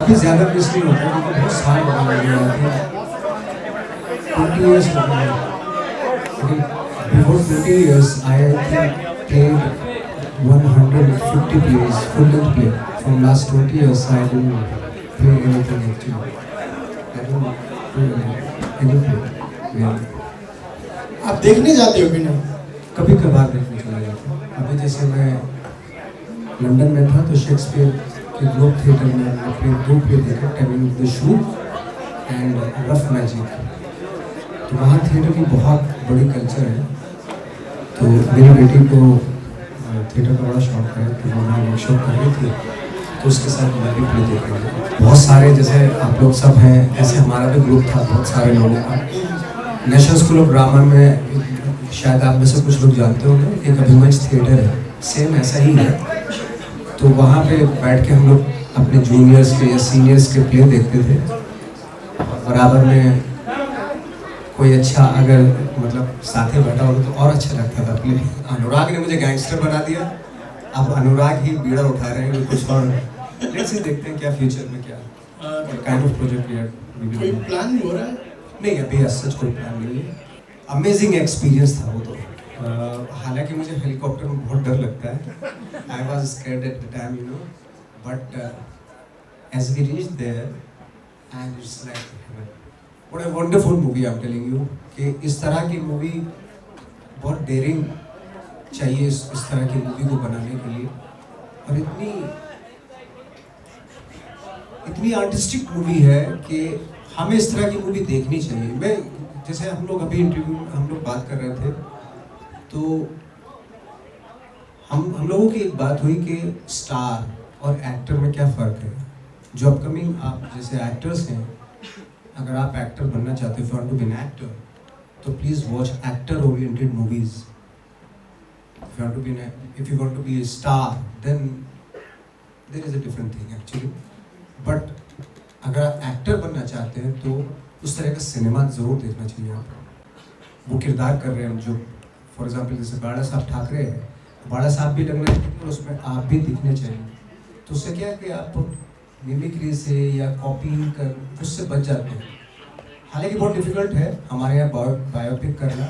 अभी ज़्यादा मिस नहीं होता क्योंकि बहुत साल हो गए हैं, 20 years हो गए हैं। Before 20 years, I think played 150 plays, full length play. From last 20 years, I didn't play anything actually. I don't do any play. Yeah. आप देखने जाते हो कि नहीं? कभी कभार देखने चला जाता हूँ। अभी जैसे मैं लंदन में था तो शेक्सपियर के ग्लोब थिएटर में अपने 2 प्ले देखे, taming the shoe and rough magic. तो वहाँ थिएटर की बहुत बड़ी कल्चर है। तो मेरी बेटी को थिएटर का बड़ा शौक है, तो वो वहाँ वर्कशॉप कर रही थी, तो उसके साथ मैं भी प्ले देख रहा हूँ। बहुत सारे जैसे आप लोग सब हैं, ऐसे हमारा भी ग्रुप था बहुत सारे लोगों का। नेशनल स्कूल ऑफ ड्रामा में शायद आप में से कुछ लोग जानते होंगे, एक अभिमंच थिएटर है, सेम ऐसा ही है। तो वहाँ पे बैठ के हम लोग अपने जूनियर्स के या सीनियर्स के प्ले देखते थे। बराबर में कोई अच्छा अगर मतलब साथ में बैठा होगा तो और अच्छा लगता था प्ले। अनुराग ने मुझे गैंगस्टर बना दिया, अब अनुराग ही बीड़ा उठा रहे हैं कुछ और। लेट्स सी, देखते हैं क्या फ्यूचर में क्या kind of project we are. कोई प्लान नहीं हो रहा है? नहीं, अभी सच कोई प्लान नहीं है। अमेजिंग एक्सपीरियंस था वो तो। हालांकि मुझे हेलीकॉप्टर में बहुत डर लगता है, I was scared at the time you know, but as we reach there and it's like heaven. What a wonderful movie, I am telling you कि इस तरह की मूवी बहुत डेयरिंग चाहिए इस तरह की मूवी को बनाने के लिए, और इतनी आर्टिस्टिक मूवी है कि हमें इस तरह की मूवी देखनी चाहिए। मैं जैसे हम लोग अभी इंटरव्यू में हम लोग बात कर रहे थे, तो हम लोगों की एक बात हुई कि स्टार और एक्टर में क्या फ़र्क है। जो अपकमिंग आप जैसे एक्टर्स हैं, अगर आप एक्टर बनना चाहते हो, if you want to be an actor, तो please watch actor oriented movies. If you want to be a star, then there is a different thing actually. But अगर आप एक्टर बनना चाहते हैं तो उस तरह का सिनेमा ज़रूर देखना चाहिए आपको। वो किरदार कर रहे हैं जो, फॉर एग्जांपल जैसे बाड़ा साहब ठाकरे है, बाड़ा साहब भी लगना चाहिए और उसमें आप भी दिखने चाहिए। तो उससे क्या है कि आप मिमिक्री से या कॉपी कर उससे बच जाते हैं। हालांकि बहुत डिफिकल्ट है हमारे यहाँ बायोपिक करना,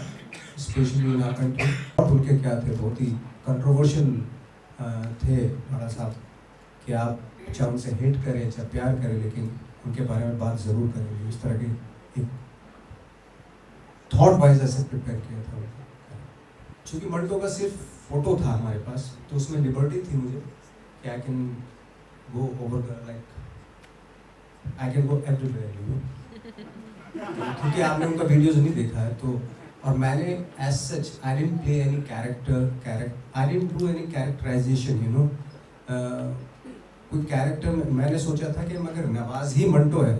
स्पेशली इन आवर कंट्री। उनके क्या थे, बहुत ही कंट्रोवर्शियल थे बाड़ा साहब, कि आप चाहे उनसे हेट करें चाहे प्यार करें, लेकिन उनके बारे में बात ज़रूर करेंगे। इस तरह की एक थॉट वाइज ऐसे प्रिपेयर किया था। चूँकि मंटो का सिर्फ फोटो था हमारे पास, तो उसमें लिबर्टी थी मुझे कि I can go over the like I can go everywhere you know, क्योंकि आपने उनका वीडियोज नहीं देखा है। तो और मैंने as such I didn't play any I didn't do any characterization you know. कोई कैरेक्टर मैंने सोचा था कि मगर नवाज ही मंटो है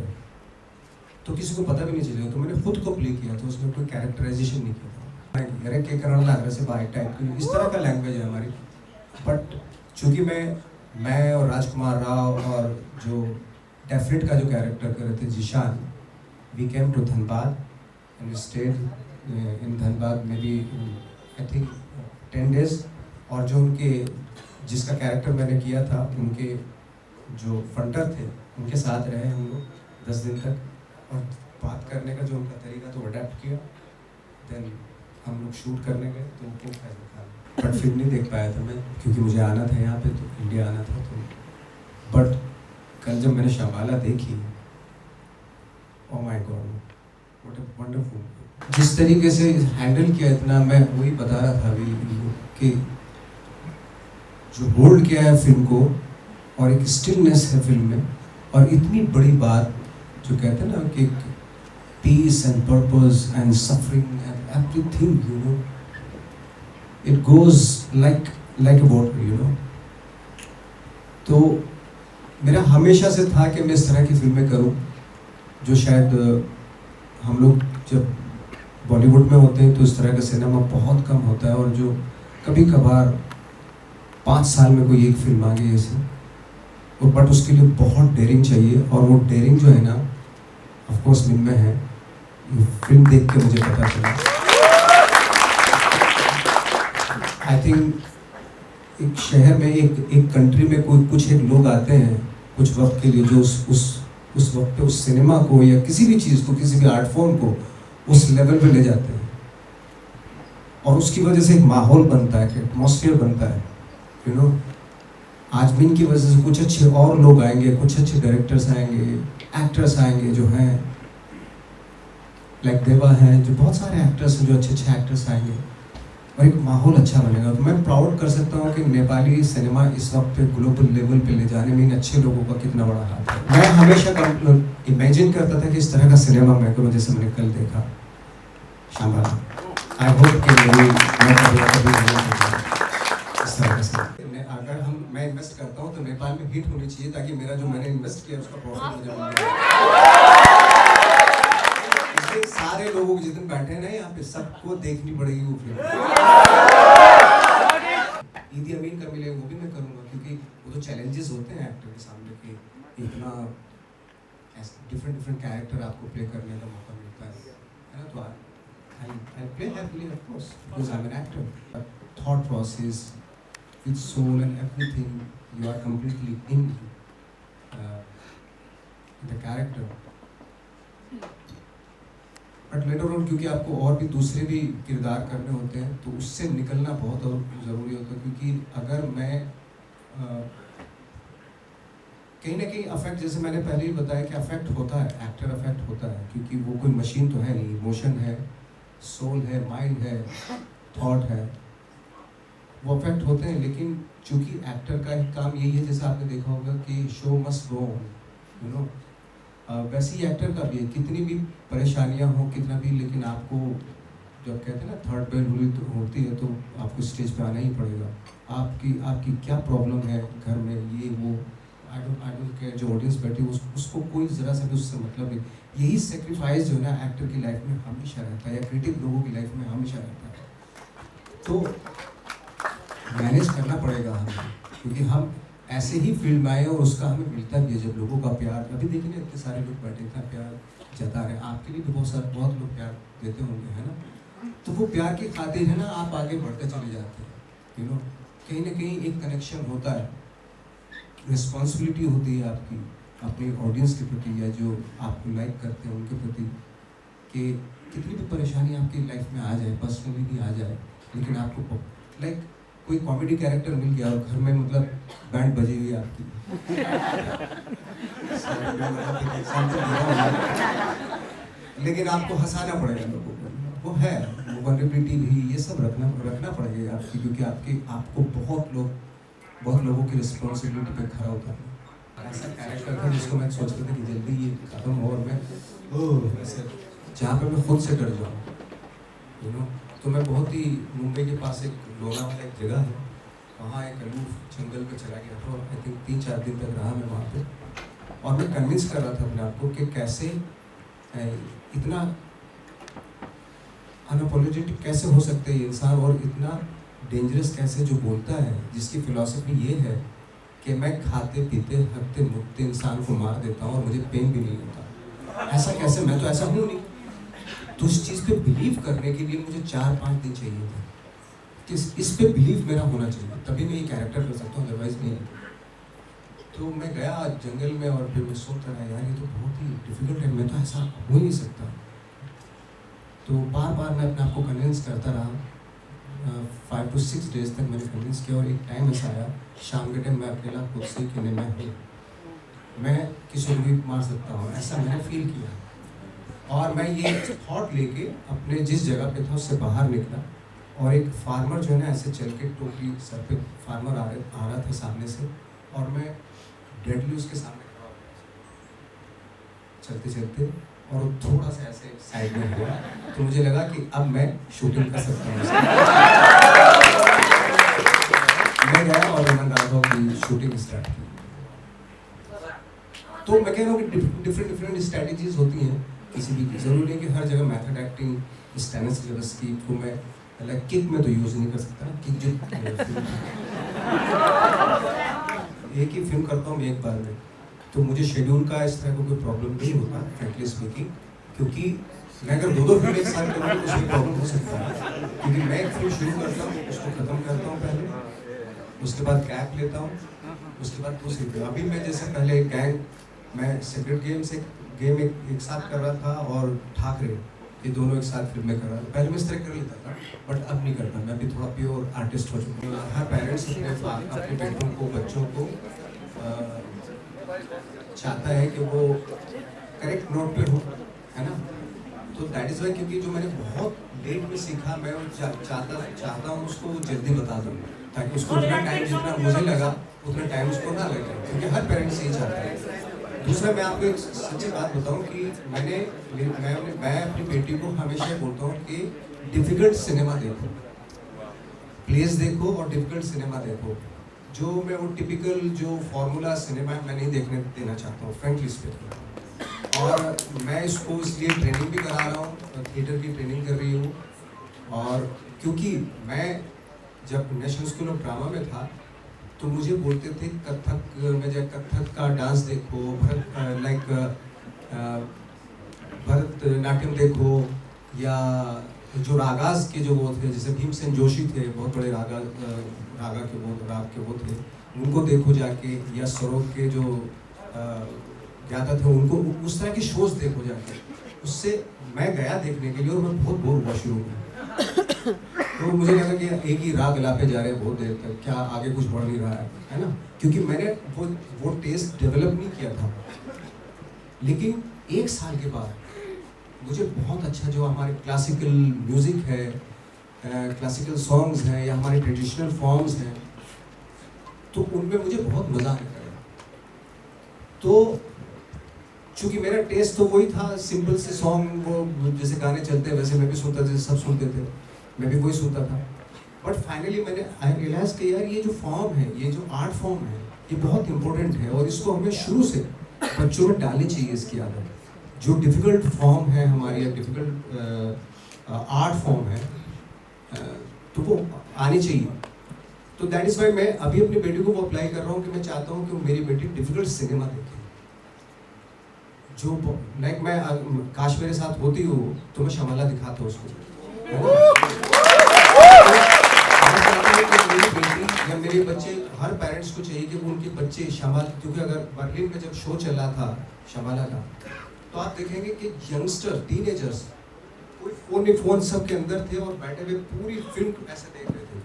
तो किसी को पता भी नहीं चलेगा, तो मैंने खुद को प्ले किया था, उसमें कोई कैरेक्टराइजेशन नहीं किया था। अरे के करण लग रहा से बाई टाइप की इस तरह का लैंग्वेज है हमारी। बट चूँकि मैं और राजकुमार राव और जो डेफिनेट का जो कैरेक्टर कर रहे थे Zeeshan, we came to Dhanbad and stayed in Dhanbad में भी आई थिंक 10 days। और जो उनके जिसका कैरेक्टर मैंने किया था, उनके जो फंटर थे उनके साथ रहे हम लोग 10 दिन तक, और बात करने का जो उनका तरीका तो अडेप्ट किया। देन हम लोग शूट करने गए तो उनको फैसला था, बट फिर नहीं देख पाया था मैं, क्योंकि मुझे आना था यहाँ पे, तो इंडिया आना था। तो बट कल जब मैंने शबाला देखी, oh my God what a wonderful, जिस तरीके से हैंडल किया इतना, मैं वही बता रहा था अभी कि जो होल्ड किया है फिल्म को, और एक स्टिलनेस है फिल्म में, और इतनी बड़ी बात जो कहते हैं ना कि peace and purpose and suffering and everything you know, it goes like a water you know. तो मेरा हमेशा से था कि मैं इस तरह की फिल्में करूं, जो शायद हम लोग जब बॉलीवुड में होते हैं तो इस तरह का सिनेमा बहुत कम होता है, और जो कभी कभार 5 साल में कोई एक फिल्म आ गई ऐसी, और बट उसके लिए बहुत डेयरिंग चाहिए, और वो डेयरिंग जो है ना ऑफ कोर्स मिल में है। ये फिल्म देख के मुझे पता चला। आई थिंक एक शहर में एक कंट्री में कुछ एक लोग आते हैं कुछ वक्त के लिए जो उस वक्त पे उस सिनेमा को या किसी भी चीज़ को, किसी भी आर्ट फॉर्म को उस लेवल पे ले जाते हैं, और उसकी वजह से एक माहौल बनता है, एक एटमॉस्फेयर बनता है, यू नो। आज भी इनकी वजह से कुछ अच्छे और लोग आएंगे, कुछ अच्छे डायरेक्टर्स आएंगे, एक्टर्स आएंगे जो हैं लाइक देवा हैं, जो बहुत सारे एक्टर्स हैं, जो अच्छे अच्छे एक्टर्स आएंगे और एक माहौल अच्छा बनेगा। तो मैं प्राउड कर सकता हूँ कि नेपाली सिनेमा इस वक्त पे ग्लोबल लेवल पे ले जाने में इन अच्छे लोगों का कितना बड़ा हाथ है। मैं हमेशा इमेजिन करता था कि इस तरह का सिनेमा मैं करूँ जैसे मैंने कल देखा शामला। आई होप कि मेरी इस तरह का अगर मैं इन्वेस्ट करता हूँ तो नेपाल में हिट होनी चाहिए, ताकि मेरा जो मैंने इन्वेस्ट किया उसका प्रॉफिट मुझे मिल जाए। इसलिए सारे लोगों को जितने बैठे हैं ना यहाँ पे, सबको देखनी पड़ेगी वो फिल्म। ईदी अमीन का मिले वो भी मैं करूँगा, क्योंकि वो तो चैलेंजेस होते हैं एक्टर के सामने कि इतना डिफरेंट कैरेक्टर आपको प्ले करने का मौका मिलता है ना। तो I play happily, of course, because I'm an actor. But thought process, with soul and everything, you are completely in the character. But later on, क्योंकि आपको और भी दूसरे भी किरदार करने होते हैं, तो उससे निकलना बहुत और ज़रूरी होता है। क्योंकि अगर मैं कहीं ना कहीं अफेक्ट, जैसे मैंने पहले ही बताया कि अफेक्ट होता है, एक्टर अफेक्ट होता है, क्योंकि वो कोई मशीन तो है नहीं, इमोशन है, सोल है, माइंड है, थॉट है, वो अफेक्ट होते हैं। लेकिन चूंकि एक्टर का ही काम यही है, जैसे आपने देखा होगा कि show must go on, you know, वैसे ही एक्टर का भी है, कितनी भी परेशानियां हो, कितना भी, लेकिन आपको जब कहते हैं ना थर्ड बेल होती है, तो आपको स्टेज पे आना ही पड़ेगा। आपकी क्या प्रॉब्लम है घर में, ये वो, आई डोंट केयर, जो ऑडियंस बैठी उसको कोई ज़रा सा भी उससे मतलब नहीं। यही सेक्रीफाइस जो है ना एक्टर की लाइफ में हमेशा रहता है, या क्रिएटिव लोगों की लाइफ में हमेशा रहता है। तो मैनेज करना पड़ेगा हमें, क्योंकि हम ऐसे ही फील्ड में आए और उसका हमें मिलता भी है जब लोगों का प्यार। अभी देखिए ना, इतने सारे लोग बैठे, इतना प्यार जता रहे हैं, आपके लिए भी बहुत लोग प्यार देते होंगे, है ना। तो वो प्यार की खातिर है ना, आप आगे बढ़ते चले जाते हैं, यू नो। कहीं ना कहीं एक कनेक्शन होता है, रिस्पॉन्सिबिलिटी होती है आपकी अपने ऑडियंस के प्रति, या जो आपको लाइक करते हैं उनके प्रति, कि कितनी भी परेशानी आपकी लाइफ में आ जाए, पर्सनली भी आ जाए, लेकिन आपको लाइक कोई कॉमेडी कैरेक्टर मिल गया और घर में मतलब बैंड बजी हुई आपकी लेकिन आपको हंसाना पड़ेगा लोगों को, वो है वो वल्नरेबिलिटी भी, ये सब रखना पड़ेगा आपकी, क्योंकि आपको बहुत लोगों की रिस्पॉन्सिबिलिटी पे खड़ा होता है। ऐसा कैरेक्टर था जिसको मैं सोचता था कि जल्दी ये खत्म हो और मैं ऐसे जहाँ पे मैं खुद से डर जाऊँ, यू नो। तो मैं बहुत ही मुंबई के पास एक लोनावाला एक जगह है, वहाँ एक अलूफ जंगल पे चला गया था, आई थिंक 3-4 दिन तक रहा मैं वहाँ पे, और मैं कन्विंस कर रहा था अपने आप को कि कैसे इतना अनअपोलोजेटिक कैसे हो सकते हैं इंसान, और इतना डेंजरस कैसे जो बोलता है, जिसकी फिलॉसफी ये है कि मैं खाते पीते हकते मुकते इंसान को मार देता हूँ और मुझे पेन भी नहीं होता। ऐसा कैसे, मैं तो ऐसा हूँ नहीं। तो उस चीज़ पे बिलीव करने के लिए मुझे 4-5 दिन चाहिए थे कि इस पे बिलीव मेरा होना चाहिए, तभी मैं ये कैरेक्टर कर सकता हूँ, अदरवाइज नहीं। तो मैं गया जंगल में और फिर मैं सोचता रहा, यार ये तो बहुत ही डिफिकल्ट है, मैं तो ऐसा हो ही नहीं सकता। तो बार बार मैं अपने आप को कन्विंस करता रहा, 5 to 6 डेज तक मैंने कन्विंस किया, और एक टाइम ऐसा आया शाम के टाइम मैं अकेला खुद से कि नहीं, मैं किसी को भी मार सकता हूँ, ऐसा मैंने फील किया। और मैं ये थॉट लेके अपने जिस जगह पे था उससे बाहर निकला, और एक फार्मर जो है ना ऐसे चल के टोपी सर पे फार्मर आ रहा था सामने से, और मैं डेडली उसके सामने खड़ा हो गया चलते चलते, और थोड़ा सा ऐसे साइड में हुआ, तो मुझे लगा कि अब मैं शूटिंग कर सकता हूँ। मैं गया और रमन राघव की शूटिंग स्टार्ट की। तो मैं कह रहा हूँ कि डिफरेंट स्ट्रैटेजीज होती हैं, किसी भी जरूरी नहीं कि हर जगह मेथड एक्टिंग स्टैनिस्लॉवस्की को मैं लाइक किक में तो यूज नहीं कर सकता ना, किक जो एक ही फिल्म करता हूँ एक बार में, तो मुझे शेड्यूल का इस तरह का कोई प्रॉब्लम नहीं होता फ्रैंकली स्पीकिंग, क्योंकि मैं अगर 2 फिल्म एक साथ करूँ तो उसमें प्रॉब्लम हो सकता है, क्योंकि मैं एक फिल्म शुरू करता हूँ, उसको खत्म करता हूँ पहले, उसके बाद गैप लेता हूँ, उसके बाद दूसरी फिल्म। अभी मैं जैसे पहले गैंग, मैं सेक्रेट गेम से गेम एक साथ कर रहा था और ठाकरे, ये दोनों एक साथ फिल्में कर रहा था। पहले मैं इस तरह कर लेता था, बट अब नहीं करता। मैं अभी थोड़ा प्योर आर्टिस्ट हो चुका हूँ। हर पेरेंट्स अपने बेटों को, बच्चों को चाहता है कि वो करेक्ट नोट पे हो, है ना। तो दैट इज़ वाई, क्योंकि जो मैंने बहुत लेट में सीखा, मैं चाहता हूँ उसको जल्दी बता दूँ, ताकि उसको उतना टाइम जितना मुझे लगा उतना टाइम उसको ना लगे, क्योंकि हर पेरेंट्स यही चाहता है। दूसरा, मैं आपको एक सच्ची बात बताऊं कि मैं अपनी बेटी को हमेशा बोलता हूँ कि डिफिकल्ट सिनेमा देखो, प्लेस देखो और डिफिकल्ट सिनेमा देखो। जो मैं वो टिपिकल जो फॉर्मूला सिनेमा मैं नहीं देखने देना चाहता हूँ, फ्रेंकली स्पीकिंग। और मैं इसको इसलिए ट्रेनिंग भी करा रहा हूँ, थिएटर की ट्रेनिंग कर रही हूँ। और क्योंकि मैं जब नेशनल स्कूल ऑफ ड्रामा में था तो मुझे बोलते थे कथक में, जब कथक का डांस देखो, भरतनाट्यम देखो, या जो रागास के जो वो थे, जैसे भीमसेन जोशी थे, बहुत बड़े राग के वो थे, उनको देखो जाके, या सरोद के जो ज्ञाता थे उनको, उस तरह के शोज देखो जाके। उससे मैं गया देखने के लिए और मैं बहुत बोर हुआ शुरू में। तो मुझे लगा कि एक ही राग लापे जा रहे हैं बहुत देर तक, क्या आगे कुछ बढ़ नहीं रहा है ना, क्योंकि मैंने वो टेस्ट डेवलप नहीं किया था। लेकिन एक साल के बाद मुझे बहुत अच्छा, जो हमारे क्लासिकल म्यूजिक है, क्लासिकल सॉन्ग्स हैं, या हमारे ट्रेडिशनल फॉर्म्स हैं, तो उनमें मुझे बहुत मज़ा आने लगा। तो चूँकि मेरा टेस्ट तो वही था, सिंपल से सॉन्ग, वो जैसे गाने चलते हैं वैसे मैं भी सुनता, जैसे सब सुनते थे, मैं भी वही सुनता था। बट फाइनली मैंने आई रियलाइज कि यार ये जो फॉर्म है, ये जो आर्ट फॉर्म है, ये बहुत इंपॉर्टेंट है और इसको हमें शुरू से बच्चों में डालनी चाहिए इसकी आदत। जो डिफ़िकल्ट फॉर्म है हमारी, या डिफ़िकल्ट आर्ट फॉर्म है, तो वो आनी चाहिए। तो दैट इज़ वाई मैं अभी अपनी बेटी को वो अप्लाई कर रहा हूँ कि मैं चाहता हूँ कि मेरी बेटी डिफ़िकल्ट सिनेमा देखे। जो लाइक मैं काश मेरे साथ होती हो तो मैं शमाला दिखाता उसको, मेरी बेटी या मेरे बच्चे, हर पेरेंट्स को चाहिए कि उनके बच्चे शमाल, क्योंकि अगर बर्लिन में जब शो चला था शमाला का, तो आप देखेंगे कि यंगस्टर, टीनेजर्स, कोई फोन सब के अंदर थे और बैठे हुए पूरी फिल्म ऐसे देख रहे थे।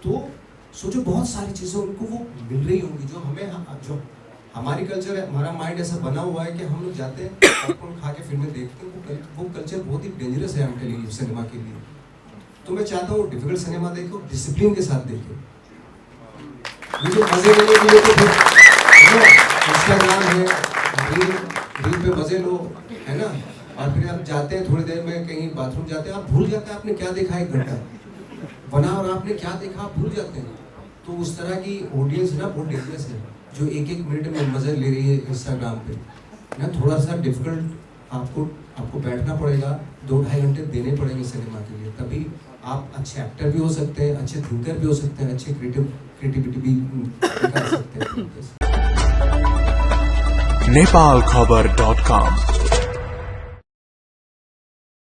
तो सोचो बहुत सारी चीज़ें उनको वो मिल रही होंगी, जो हमें, जो हमारी कल्चर है, हमारा माइंड ऐसा बना हुआ है कि हम लोग जाते हैं पॉपकॉर्न खा के फिल्में देखते हैं। वो कल्चर बहुत ही डेंजरस है हम के लिए, सिनेमा के लिए। तो मैं चाहता हूँ डिफिकल्ट सिनेमा देखो, डिसिप्लिन के साथ देखो। मुझे मजे लेने के लिए तो फिर इंस्टाग्राम है, रील पे मजे लो, है ना। और फिर आप जाते हैं थोड़ी देर में कहीं बाथरूम जाते हैं, आप भूल जाते हैं आपने क्या देखा 1 घंटा बना, और आपने क्या देखा आप भूल जाते हैं। तो उस तरह की ऑडियंस ना बहुत डेंजरस है, जो 1-1 मिनट में मजे ले रही है इंस्टाग्राम पे ना। थोड़ा सा डिफिकल्ट आपको बैठना पड़ेगा, 2-2.5 घंटे देने पड़ेंगे सिनेमा के लिए, तभी आप अच्छे एक्टर भी हो सकते हैं, अच्छे थिंकर भी हो सकते हैं, अच्छे क्रिएटिविटी भी निकाल सकते हैं। नेपालखबर.com